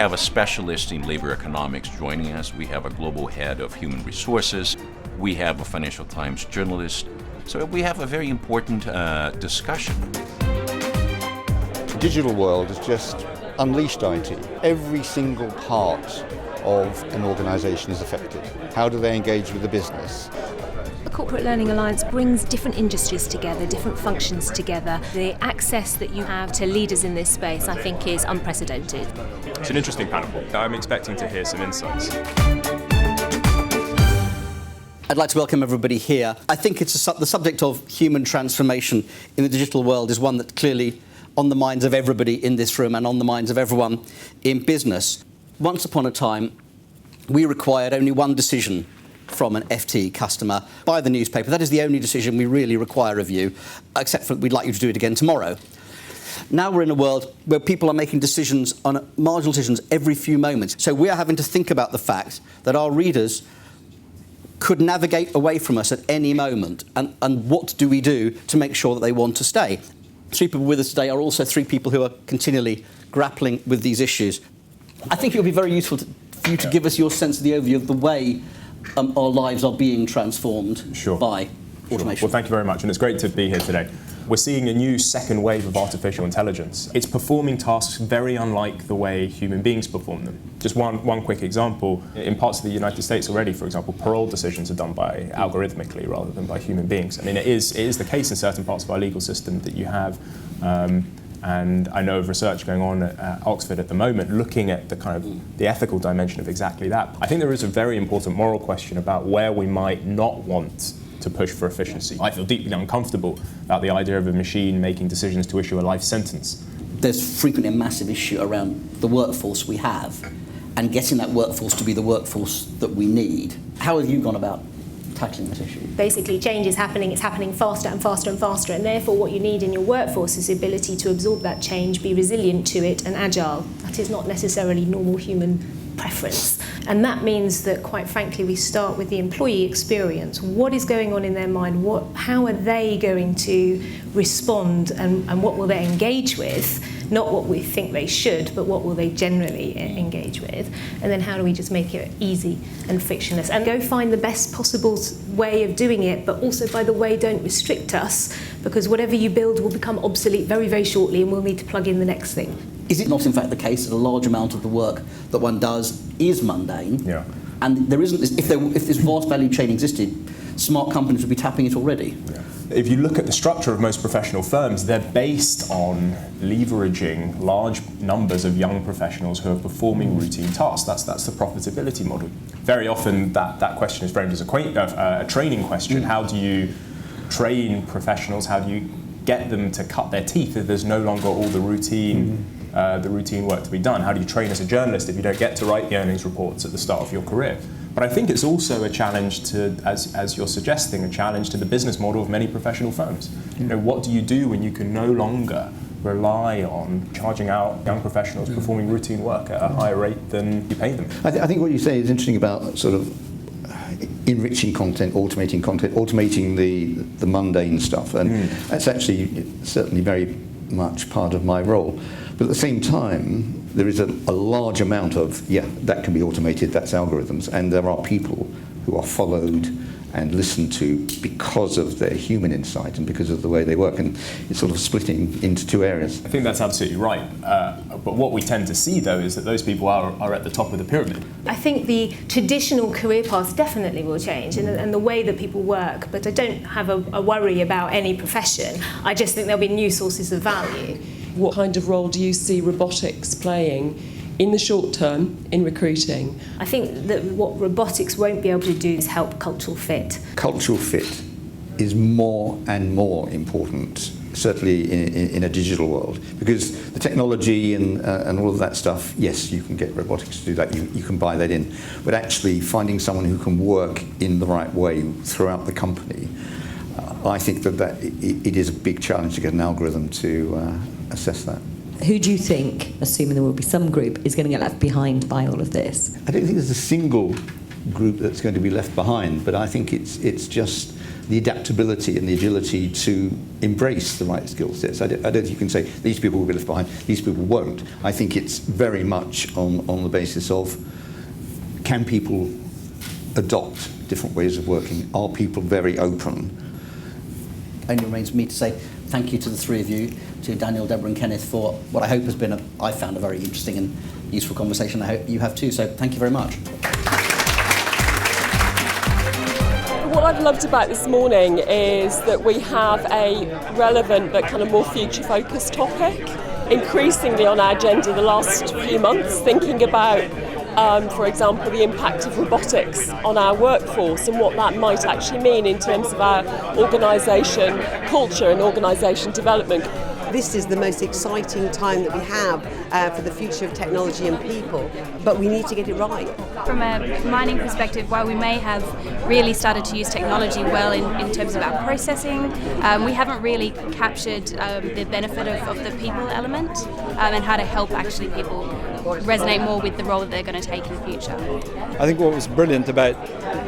have a specialist in labor economics joining us. We have a global head of human resources. We have a Financial Times journalist. So we have a very important discussion. The digital world has just unleashed IT. Every single part of an organisation is affected. How do they engage with the business? The Corporate Learning Alliance brings different industries together, different functions together. The access that you have to leaders in this space, I think, is unprecedented. It's an interesting panel. I'm expecting to hear some insights. I'd like to welcome everybody here. I think the subject of human transformation in the digital world is one that clearly on the minds of everybody in this room and on the minds of everyone in business. Once upon a time, we required only one decision from an FT customer by the newspaper. That is the only decision we really require of you, except for we'd like you to do it again tomorrow. Now we're in a world where people are making decisions on marginal decisions every few moments. So we are having to think about the fact that our readers could navigate away from us at any moment. And what do we do to make sure that they want to stay? Three people with us today are also three people who are continually grappling with these issues. I think it would be very useful for you to give us your sense of the overview of the way our lives are being transformed by automation. Well, thank you very much, and it's great to be here today. We're seeing a new second wave of artificial intelligence. It's performing tasks very unlike the way human beings perform them. Just one quick example, in parts of the United States already, for example, parole decisions are done by algorithmically rather than by human beings. I mean, it is the case in certain parts of our legal system that you have, and I know of research going on at Oxford at the moment looking at the ethical dimension of exactly that. I think there is a very important moral question about where we might not want to push for efficiency. I feel deeply uncomfortable about the idea of a machine making decisions to issue a life sentence. There's frequently a massive issue around the workforce we have and getting that workforce to be the workforce that we need. How have you gone about tackling this issue? Basically, change is happening, it's happening faster and faster and faster, and therefore what you need in your workforce is the ability to absorb that change, be resilient to it and agile. That is not necessarily normal human preference. And that means that, quite frankly, we start with the employee experience. What is going on in their mind? How are they going to respond, and what will they engage with? Not what we think they should, but what will they generally engage with? And then how do we just make it easy and frictionless? And go find the best possible way of doing it, but also, by the way, don't restrict us, because whatever you build will become obsolete very, very shortly, and we'll need to plug in the next thing. Is it not in fact the case that a large amount of the work that one does is mundane? Yeah. And there isn't this, if this vast value chain existed, smart companies would be tapping it already. Yeah. If you look at the structure of most professional firms, they're based on leveraging large numbers of young professionals who are performing routine tasks. That's the profitability model. Very often that question is framed as a training question. How do you train professionals? How do you get them to cut their teeth if there's no longer all the routine work to be done? How do you train as a journalist if you don't get to write the earnings reports at the start of your career? But I think it's also a challenge to, as you're suggesting, a challenge to the business model of many professional firms. You know, what do you do when you can no longer rely on charging out young professionals performing routine work at a higher rate than you pay them? I think what you say is interesting about sort of enriching content, automating the mundane stuff, and that's actually certainly very much part of my role. But at the same time, there is a large amount of, that can be automated, that's algorithms, and there are people who are followed and listened to because of their human insight and because of the way they work, and it's sort of splitting into two areas. I think that's absolutely right. But what we tend to see, though, is that those people are at the top of the pyramid. I think the traditional career paths definitely will change, and the way that people work, but I don't have a worry about any profession. I just think there'll be new sources of value. What kind of role do you see robotics playing in the short term in recruiting? I think that what robotics won't be able to do is help cultural fit. Cultural fit is more and more important, certainly in a digital world, because the technology and all of that stuff, yes, you can get robotics to do that, you can buy that in, but actually finding someone who can work in the right way throughout the company, I think that it is a big challenge to get an algorithm to assess that. Who do you think, assuming there will be some group, is going to get left behind by all of this? I don't think there's a single group that's going to be left behind, but I think it's just the adaptability and the agility to embrace the right skill sets. I don't think you can say these people will be left behind, these people won't. I think it's very much on the basis of, can people adopt different ways of working? Are people very open? Only remains for me to say thank you to the three of you, to Daniel, Deborah and Kenneth, for what I hope has been, I found a very interesting and useful conversation. I hope you have too, so thank you very much. What I've loved about this morning is that we have a relevant but kind of more future-focused topic increasingly on our agenda the last few months, thinking about, for example, the impact of robotics on our workforce and what that might actually mean in terms of our organisation culture and organisation development. This is the most exciting time that we have for the future of technology and people, but we need to get it right. From a mining perspective, while we may have really started to use technology well in terms of our processing, we haven't really captured the benefit of the people element and how to help actually people resonate more with the role that they're going to take in the future. I think what was brilliant about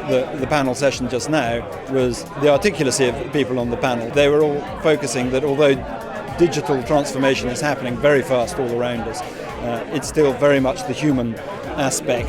the panel session just now was the articulacy of the people on the panel. They were all focusing that although digital transformation is happening very fast all around us, it's still very much the human aspect.